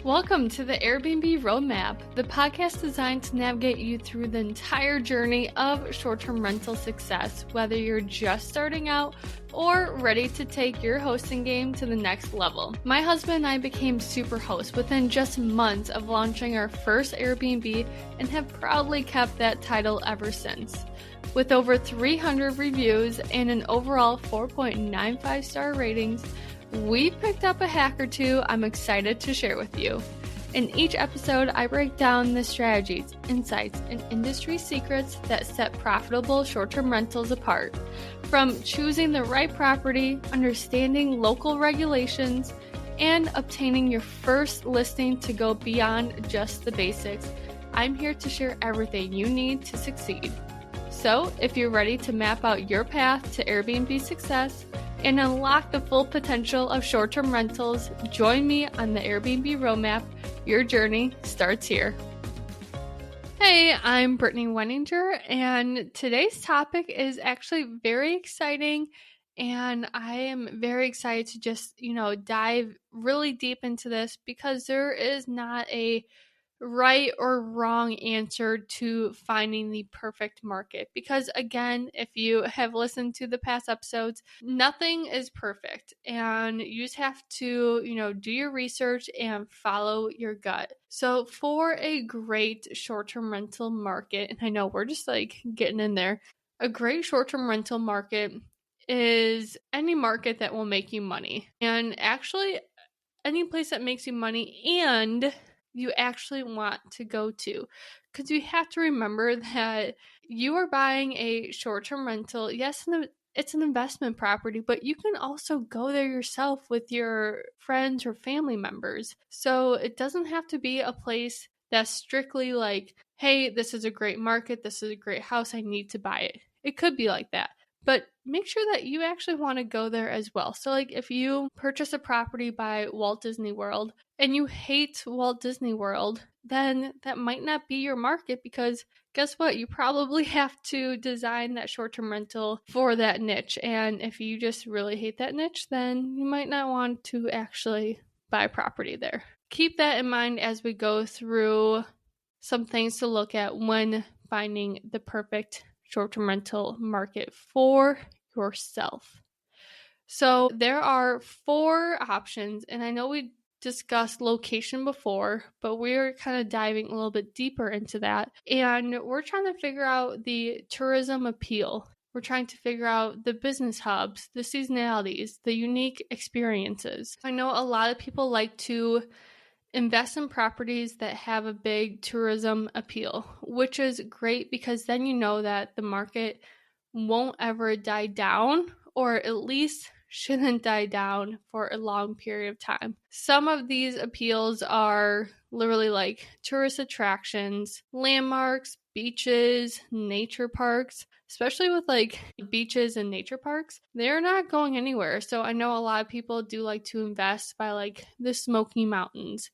Welcome to the Airbnb Roadmap, the podcast designed to navigate you through the entire journey of short-term rental success, whether you're just starting out or ready to take your hosting game to the next level. My husband and I became super hosts within just months of launching our first Airbnb and have proudly kept that title ever since. With over 300 reviews and an overall 4.95 star ratings, we picked up a hack or two I'm excited to share with you. In each episode, I break down the strategies, insights, and industry secrets that set profitable short-term rentals apart. From choosing the right property, understanding local regulations, and obtaining your first listing to go beyond just the basics, I'm here to share everything you need to succeed. So, if you're ready to map out your path to Airbnb success and unlock the full potential of short-term rentals, join me on the Airbnb Roadmap. Your journey starts here. Hey, I'm Brittany Wenninger, and today's topic is actually very exciting, and I am very excited to just, dive really deep into this because there is not a right or wrong answer to finding the perfect market. Because again, if you have listened to the past episodes, nothing is perfect and you just have to, do your research and follow your gut. So for a great short-term rental market, and I know we're just getting in there, a great short-term rental market is any market that will make you money. And actually any place that makes you money and you actually want to go to, because you have to remember that you are buying a short-term rental. Yes, it's an investment property, but you can also go there yourself with your friends or family members. So it doesn't have to be a place that's strictly like, hey, this is a great market, this is a great house, I need to buy it. It could be like that. But make sure that you actually want to go there as well. So if you purchase a property by Walt Disney World and you hate Walt Disney World, then that might not be your market, because guess what? You probably have to design that short-term rental for that niche. And if you just really hate that niche, then you might not want to actually buy property there. Keep that in mind as we go through some things to look at when finding the perfect short-term rental market for yourself. So there are 4 options, and I know we discussed location before, but we're kind of diving a little bit deeper into that, and we're trying to figure out the tourism appeal. We're trying to figure out the business hubs, the seasonalities, the unique experiences. I know a lot of people like to invest in properties that have a big tourism appeal, which is great because then you know that the market won't ever die down, or at least shouldn't die down for a long period of time. Some of these appeals are literally like tourist attractions, landmarks, beaches, nature parks. Especially with beaches and nature parks, they're not going anywhere. So I know a lot of people do like to invest by the Smoky Mountains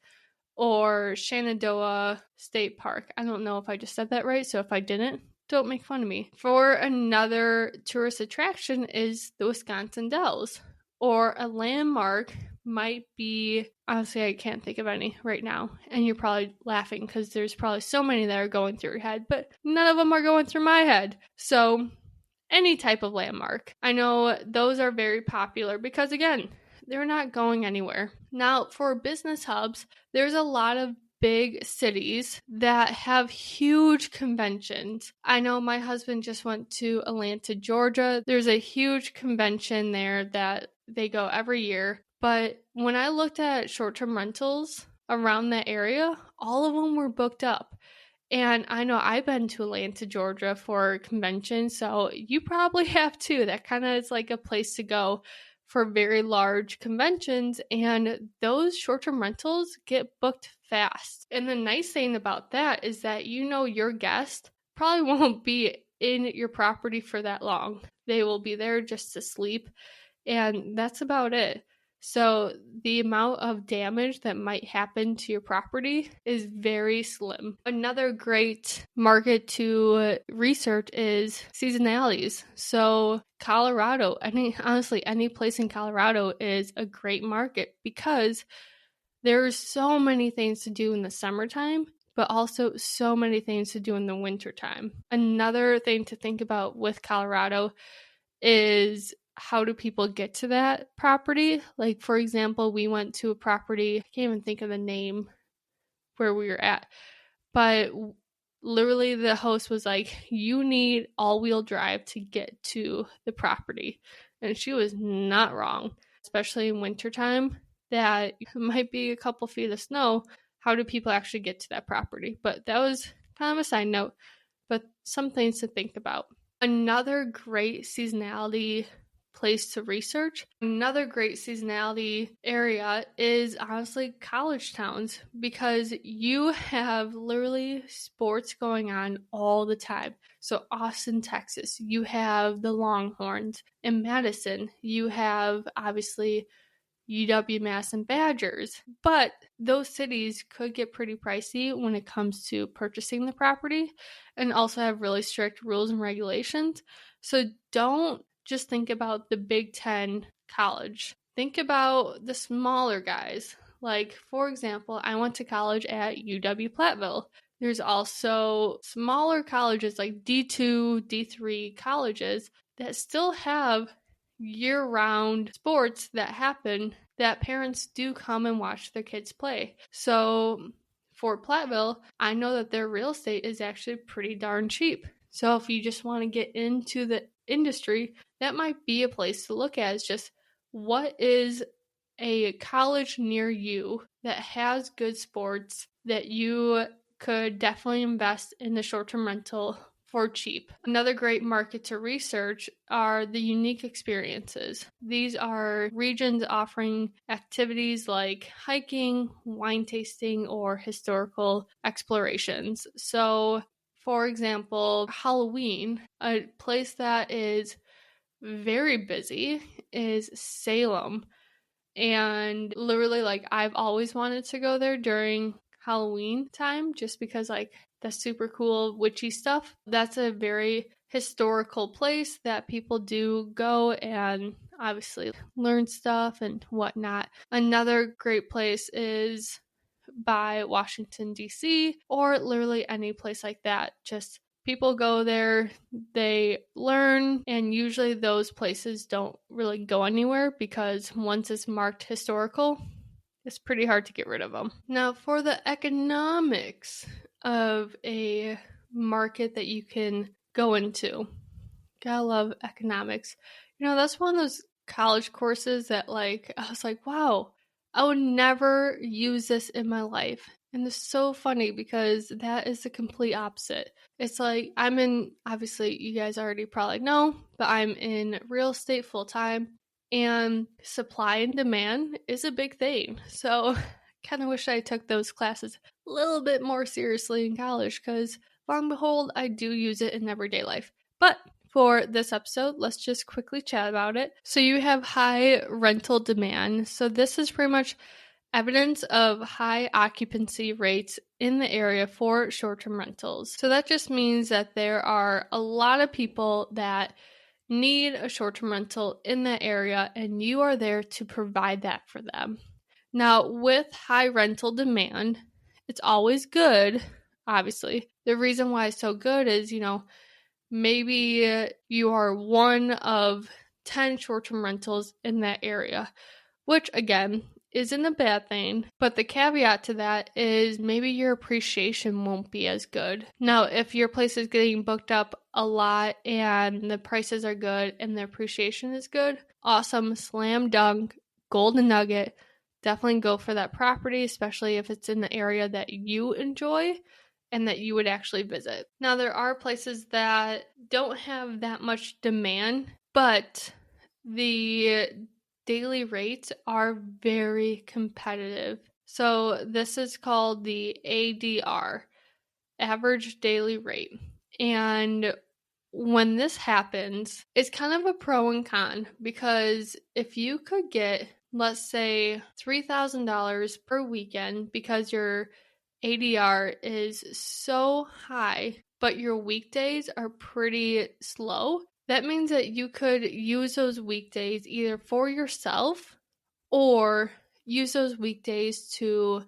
or Shenandoah State Park. I don't know if I just said that right, so if I didn't, don't make fun of me. For another tourist attraction is the Wisconsin Dells, or a landmark might be, honestly, I can't think of any right now, and you're probably laughing because there's probably so many that are going through your head, but none of them are going through my head. So any type of landmark. I know those are very popular because, again, they're not going anywhere. Now, for business hubs, there's a lot of big cities that have huge conventions. I know my husband just went to Atlanta, Georgia. There's a huge convention there that they go every year. But when I looked at short-term rentals around that area, all of them were booked up. And I know I've been to Atlanta, Georgia for a convention, so you probably have too. That kind of is like a place to go for very large conventions, and those short-term rentals get booked fast. And the nice thing about that is that your guest probably won't be in your property for that long. They will be there just to sleep, and that's about it. So the amount of damage that might happen to your property is very slim. Another great market to research is seasonalities. So Colorado, any place in Colorado is a great market because There's so many things to do in the summertime, but also so many things to do in the wintertime. Another thing to think about with Colorado is how do people get to that property? Like, for example, we went to a property, I can't even think of the name where we were at, but literally the host was like, you need all-wheel drive to get to the property. And she was not wrong, especially in wintertime, that it might be a couple feet of snow. How do people actually get to that property? But that was kind of a side note, but some things to think about. Another great seasonality place to research, another great seasonality area is honestly college towns, because you have literally sports going on all the time. So Austin, Texas, you have the Longhorns. In Madison, you have obviously UW-Mass and Badgers. But those cities could get pretty pricey when it comes to purchasing the property, and also have really strict rules and regulations. So don't just think about the Big Ten college. Think about the smaller guys. Like, for example, I went to college at UW-Platteville. There's also smaller colleges like D2, D3 colleges that still have year-round sports that happen that parents do come and watch their kids play. So for Platteville, I know that their real estate is actually pretty darn cheap. So if you just want to get into the industry, that might be a place to look at. Is just, what is a college near you that has good sports that you could definitely invest in the short-term rental for cheap. Another great market to research are the unique experiences. These are regions offering activities like hiking, wine tasting, or historical explorations. So, for example, Halloween, a place that is very busy is Salem. And literally, like, I've always wanted to go there during Halloween time, just because, like, the super cool witchy stuff. That's a very historical place that people do go and obviously learn stuff and whatnot. Another great place is by Washington, D.C., or literally any place like that. Just people go there, they learn, and usually those places don't really go anywhere, because once it's marked historical, it's pretty hard to get rid of them. Now, for the economics of a market that you can go into, gotta love economics. That's one of those college courses that, like, I was like, wow, I would never use this in my life. And it's so funny because that is the complete opposite. It's like, obviously you guys already probably know, but I'm in real estate full time, and supply and demand is a big thing. So kind of wish I took those classes a little bit more seriously in college, because lo and behold, I do use it in everyday life. But for this episode, let's just quickly chat about it. So you have high rental demand. So this is pretty much evidence of high occupancy rates in the area for short-term rentals. So that just means that there are a lot of people that need a short-term rental in that area, and you are there to provide that for them. Now, with high rental demand, it's always good, obviously. The reason why it's so good is, maybe you are one of 10 short-term rentals in that area, which again isn't a bad thing, but the caveat to that is maybe your appreciation won't be as good. Now, if your place is getting booked up a lot and the prices are good and the appreciation is good, awesome, slam dunk, golden nugget. Definitely go for that property, especially if it's in the area that you enjoy and that you would actually visit. Now, there are places that don't have that much demand, but the daily rates are very competitive. So this is called the ADR, average daily rate. And when this happens, it's kind of a pro and con, because if you could get, let's say, $3,000 per weekend because your ADR is so high, but your weekdays are pretty slow, that means that you could use those weekdays either for yourself, or use those weekdays to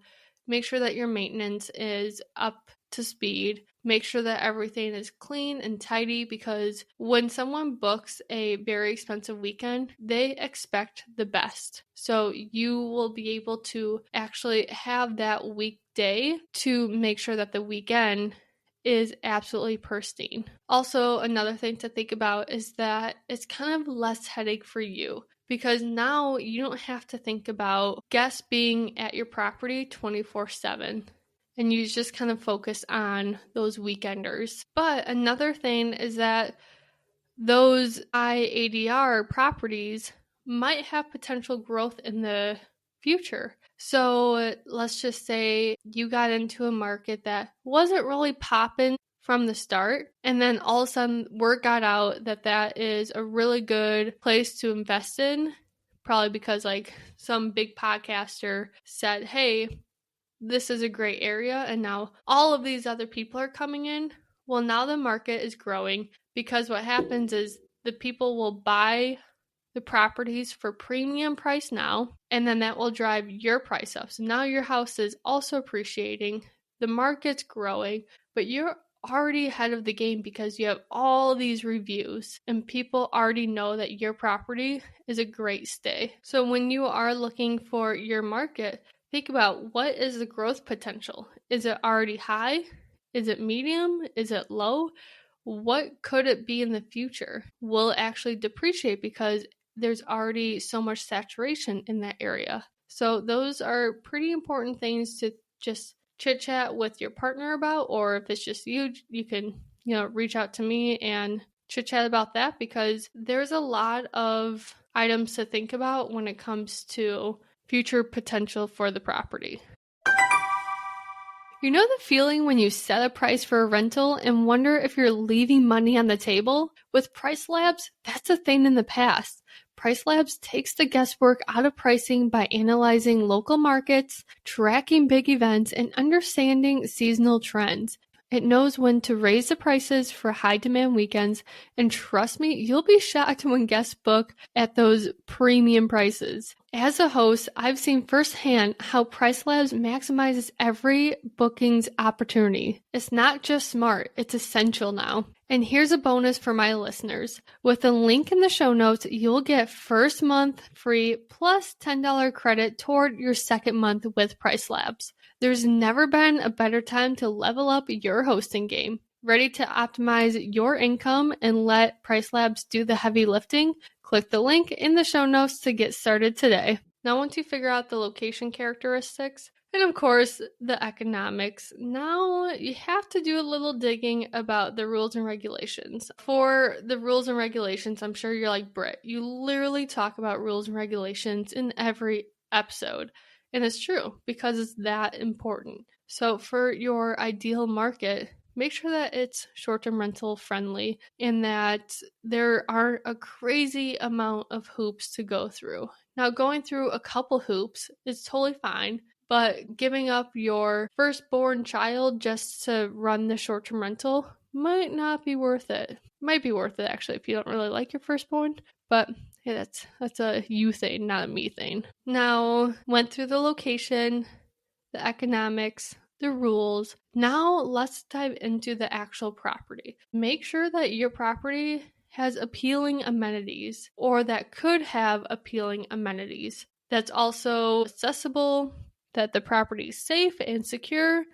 make sure that your maintenance is up to speed. Make sure that everything is clean and tidy, because when someone books a very expensive weekend, they expect the best. So you will be able to actually have that weekday to make sure that the weekend is absolutely pristine. Also, another thing to think about is that it's kind of less headache for you, because now you don't have to think about guests being at your property 24/7. And you just kind of focus on those weekenders. But another thing is that those high ADR properties might have potential growth in the future. So let's just say you got into a market that wasn't really popping from the start, and then all of a sudden word got out that that is a really good place to invest in, probably because like some big podcaster said, hey, this is a great area, and now all of these other people are coming in. Well, now the market is growing, because what happens is the people will buy the properties for premium price now, and then that will drive your price up. So now your house is also appreciating, the market's growing, but you're already ahead of the game because you have all these reviews and people already know that your property is a great stay. So when you are looking for your market, think about, what is the growth potential? Is it already high? Is it medium? Is it low? What could it be in the future? Will it actually depreciate because there's already so much saturation in that area? So those are pretty important things to just chit chat with your partner about, or if it's just you, you can, reach out to me and chit chat about that, because there's a lot of items to think about when it comes to future potential for the property. You know the feeling when you set a price for a rental and wonder if you're leaving money on the table? With Price Labs, that's a thing in the past. Price Labs takes the guesswork out of pricing by analyzing local markets, tracking big events, and understanding seasonal trends. It knows when to raise the prices for high-demand weekends, and trust me, you'll be shocked when guests book at those premium prices. As a host, I've seen firsthand how Price Labs maximizes every booking's opportunity. It's not just smart, it's essential now. And here's a bonus for my listeners. With a link in the show notes, you'll get first month free plus $10 credit toward your second month with Price Labs. There's never been a better time to level up your hosting game. Ready to optimize your income and let Price Labs do the heavy lifting? Click the link in the show notes to get started today. Now, once you figure out the location characteristics, and of course, the economics, now you have to do a little digging about the rules and regulations. For the rules and regulations, I'm sure you're like, Britt, you literally talk about rules and regulations in every episode. And it's true, because it's that important. So for your ideal market, make sure that it's short-term rental friendly and that there aren't a crazy amount of hoops to go through. Now, going through a couple hoops is totally fine, but giving up your firstborn child just to run the short-term rental might not be worth it. Might be worth it, actually, if you don't really like your firstborn, but yeah, that's a you thing, not a me thing. Now, went through the location, the economics, the rules. Now, let's dive into the actual property. Make sure that your property has appealing amenities, or that could have appealing amenities. That's also accessible, that the property is safe and secure,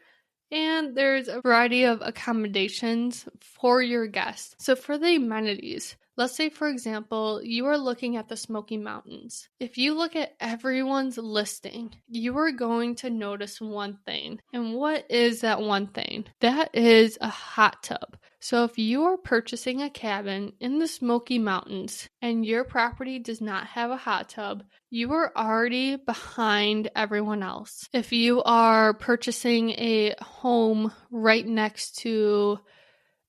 and there's a variety of accommodations for your guests. So for the amenities, let's say, for example, you are looking at the Smoky Mountains. If you look at everyone's listing, you are going to notice one thing. And what is that one thing? That is a hot tub. So if you are purchasing a cabin in the Smoky Mountains and your property does not have a hot tub, you are already behind everyone else. If you are purchasing a home right next to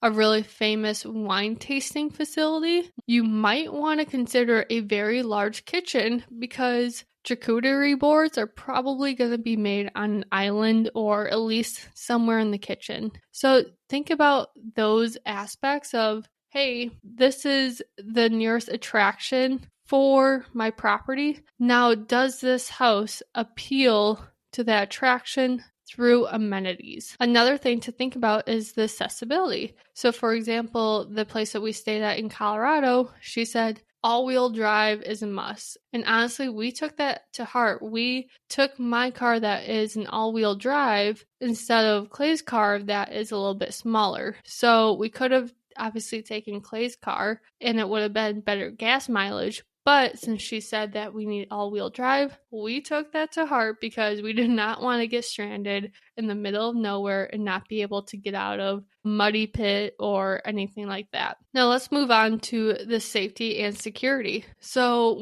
a really famous wine tasting facility, you might want to consider a very large kitchen, because charcuterie boards are probably going to be made on an island or at least somewhere in the kitchen. So think about those aspects of, hey, this is the nearest attraction for my property. Now, does this house appeal to that attraction through amenities? Another thing to think about is the accessibility. So for example, the place that we stayed at in Colorado, she said all-wheel drive is a must. And honestly, we took that to heart. We took my car that is an all-wheel drive instead of Clay's car that is a little bit smaller. So we could have obviously taken Clay's car and it would have been better gas mileage. But since she said that we need all-wheel drive, we took that to heart because we did not want to get stranded in the middle of nowhere and not be able to get out of a muddy pit or anything like that. Now let's move on to the safety and security. So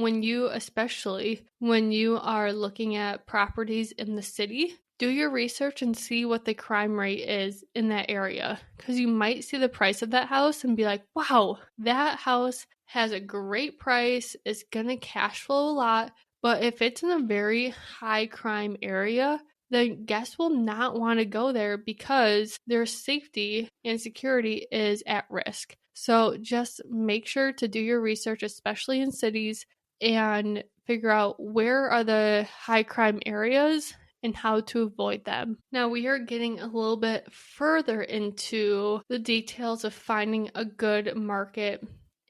especially when you are looking at properties in the city, do your research and see what the crime rate is in that area, because you might see the price of that house and be like, wow, that house has a great price, is going to cash flow a lot, but if it's in a very high crime area, then guests will not want to go there because their safety and security is at risk. So just make sure to do your research, especially in cities, and figure out where are the high crime areas and how to avoid them. Now we are getting a little bit further into the details of finding a good market,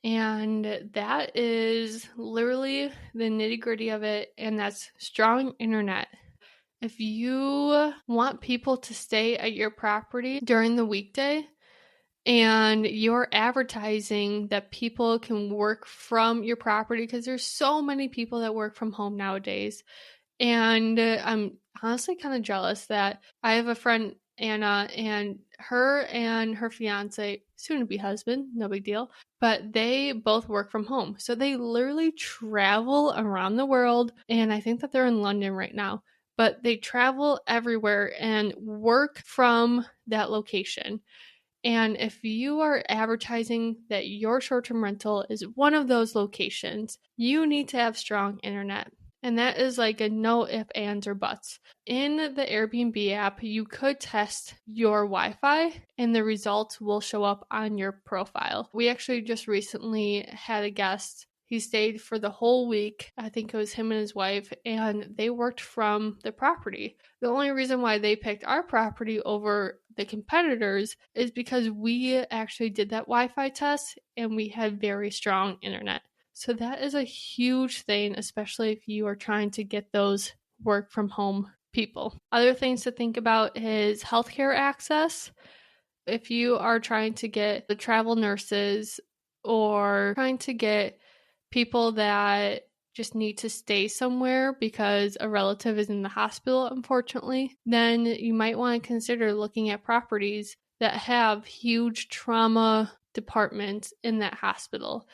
and that is literally the nitty-gritty of it, and that's strong internet. If you want people to stay at your property during the weekday and you're advertising that people can work from your property, because there's so many people that work from home nowadays, and I'm honestly kind of jealous that I have a friend, Anna, and her fiance, soon to be husband, no big deal, but they both work from home. So they literally travel around the world, and I think that they're in London right now, but they travel everywhere and work from that location. And if you are advertising that your short-term rental is one of those locations, you need to have strong internet. And that is like a no if, ands, or buts. In the Airbnb app, you could test your Wi-Fi and the results will show up on your profile. We actually just recently had a guest. He stayed for the whole week. I think it was him and his wife, and they worked from the property. The only reason why they picked our property over the competitors is because we actually did that Wi-Fi test and we had very strong internet. So that is a huge thing, especially if you are trying to get those work from home people. Other things to think about is healthcare access. If you are trying to get the travel nurses or trying to get people that just need to stay somewhere because a relative is in the hospital, unfortunately, then you might want to consider looking at properties that have huge trauma departments in that hospital.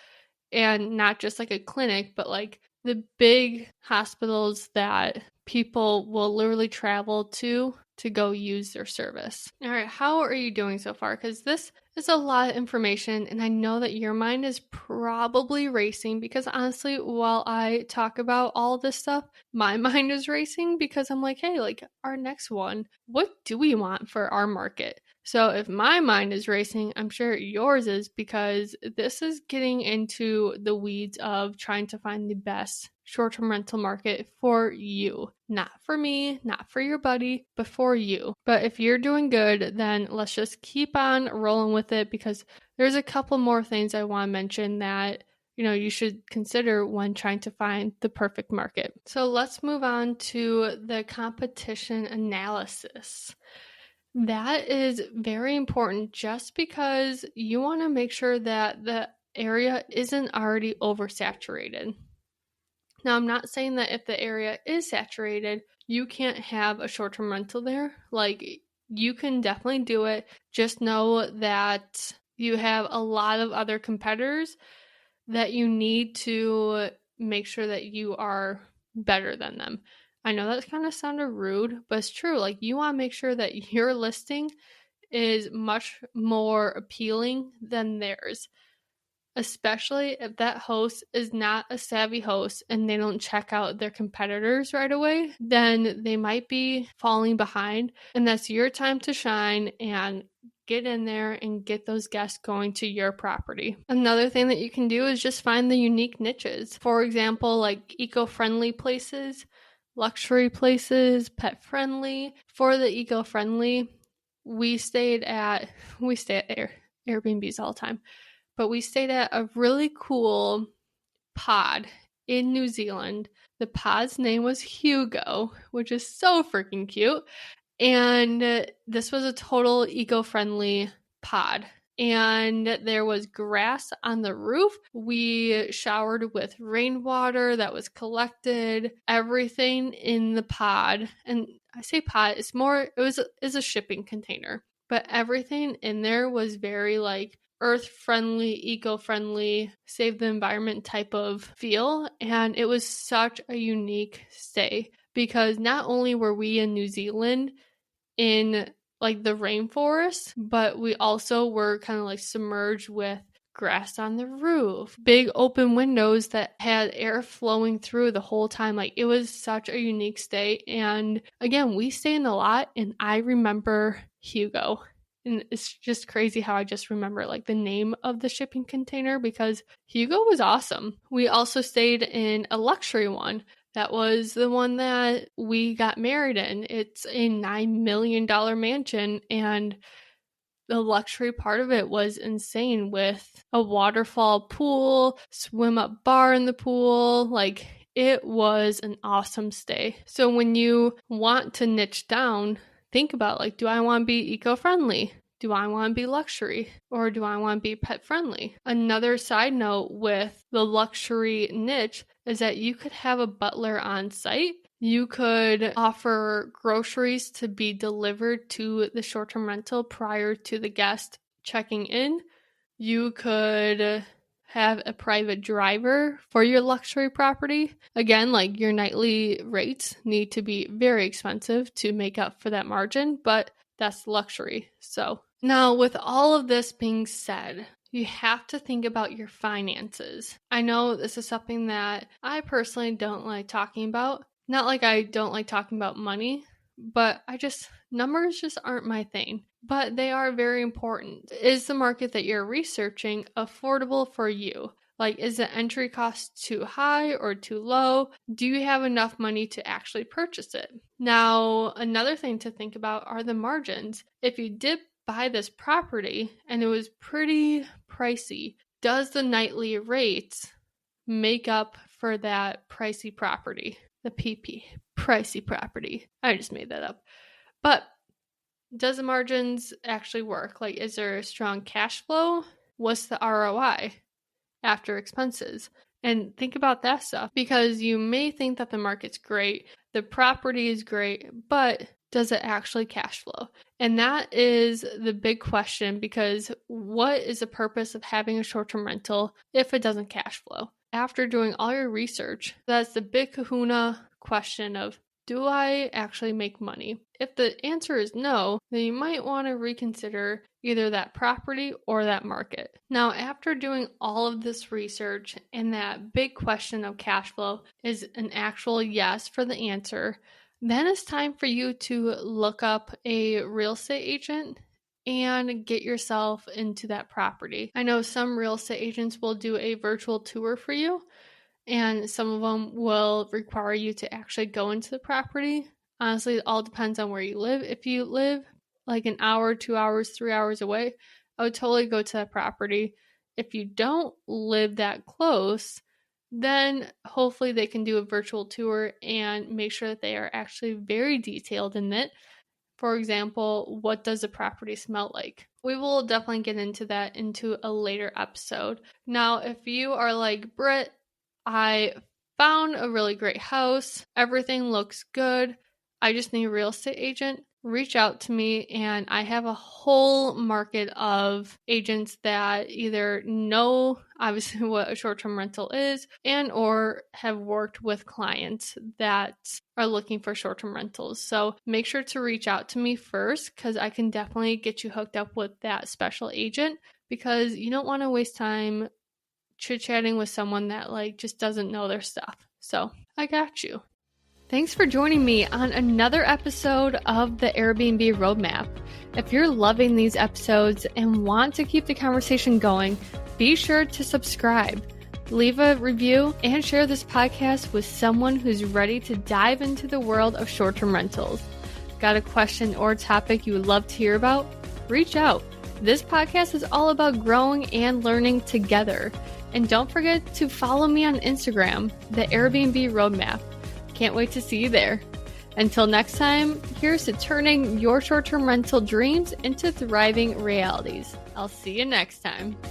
And not just like a clinic, but like the big hospitals that people will literally travel to go use their service. All right, how are you doing so far? Because this is a lot of information, and I know that your mind is probably racing because honestly, while I talk about all this stuff, my mind is racing because I'm like, hey, like our next one, what do we want for our market? So if my mind is racing, I'm sure yours is, because this is getting into the weeds of trying to find the best short-term rental market for you. Not for me, not for your buddy, but for you. But if you're doing good, then let's just keep on rolling with it, because there's a couple more things I want to mention that you should consider when trying to find the perfect market. So let's move on to the competition analysis. That is very important just because you want to make sure that the area isn't already oversaturated. Now, I'm not saying that if the area is saturated, you can't have a short-term rental there. Like, you can definitely do it. Just know that you have a lot of other competitors that you need to make sure that you are better than them. I know that kind of sounded rude, but it's true. Like, you want to make sure that your listing is much more appealing than theirs, especially if that host is not a savvy host and they don't check out their competitors right away. Then they might be falling behind, and that's your time to shine and get in there and get those guests going to your property. Another thing that you can do is just find the unique niches. For example, like eco-friendly places, luxury places, pet friendly. For the eco-friendly, we stayed at Airbnbs all the time, but we stayed at a really cool pod in New Zealand. The pod's name was Hugo, which is so freaking cute. And this was a total eco-friendly pod. And there was grass on the roof. We showered with rainwater that was collected, everything in the pod. And I say pod, it's a shipping container. But everything in there was very like earth-friendly, eco-friendly, save the environment type of feel. And it was such a unique stay because not only were we in New Zealand in like the rainforest, but we also were kind of like submerged with grass on the roof, big open windows that had air flowing through the whole time. Like it was such a unique stay. And again, we stay in a lot, and I remember Hugo. And it's just crazy how I just remember like the name of the shipping container because Hugo was awesome. We also stayed in a luxury one. That was the one that we got married in. It's a $9 million mansion, and the luxury part of it was insane with a waterfall pool, swim up bar in the pool. Like it was an awesome stay. So when you want to niche down, think about like, do I want to be eco-friendly? Do I want to be luxury or do I want to be pet friendly? Another side note with the luxury niche is that you could have a butler on site. You could offer groceries to be delivered to the short-term rental prior to the guest checking in. You could have a private driver for your luxury property. Again, like your nightly rates need to be very expensive to make up for that margin, but that's luxury. So now with all of this being said, you have to think about your finances. I know this is something that I personally don't like talking about. Not like I don't like talking about money, but numbers just aren't my thing. But they are very important. Is the market that you're researching affordable for you? Like, is the entry cost too high or too low? Do you have enough money to actually purchase it? Now, another thing to think about are the margins. If you did buy this property and it was pretty pricey, does the nightly rates make up for that pricey property? The PP, pricey property. I just made that up. But does the margins actually work? Like, is there a strong cash flow? What's the ROI after expenses? And think about that stuff because you may think that the market's great, the property is great, but does it actually cash flow? And that is the big question because what is the purpose of having a short-term rental if it doesn't cash flow? After doing all your research, that's the big kahuna question of, do I actually make money? If the answer is no, then you might want to reconsider either that property or that market. Now, after doing all of this research and that big question of cash flow is an actual yes for the answer, then it's time for you to look up a real estate agent and get yourself into that property. I know some real estate agents will do a virtual tour for you, and some of them will require you to actually go into the property. Honestly, it all depends on where you live. If you live like an hour, 2 hours, 3 hours away, I would totally go to that property. If you don't live that close, then hopefully they can do a virtual tour and make sure that they are actually very detailed in it. For example, what does the property smell like? We will definitely get into that into a later episode. Now, if you are like, Britt, I found a really great house, everything looks good, I just need a real estate agent, reach out to me, and I have a whole market of agents that either know obviously what a short-term rental is and or have worked with clients that are looking for short-term rentals. So make sure to reach out to me first because I can definitely get you hooked up with that special agent because you don't want to waste time chit-chatting with someone that like just doesn't know their stuff. So I got you. Thanks for joining me on another episode of the Airbnb Roadmap. If you're loving these episodes and want to keep the conversation going, be sure to subscribe, leave a review, and share this podcast with someone who's ready to dive into the world of short-term rentals. Got a question or topic you would love to hear about? Reach out. This podcast is all about growing and learning together. And don't forget to follow me on Instagram, the Airbnb Roadmap. Can't wait to see you there. Until next time, here's to turning your short-term rental dreams into thriving realities. I'll see you next time.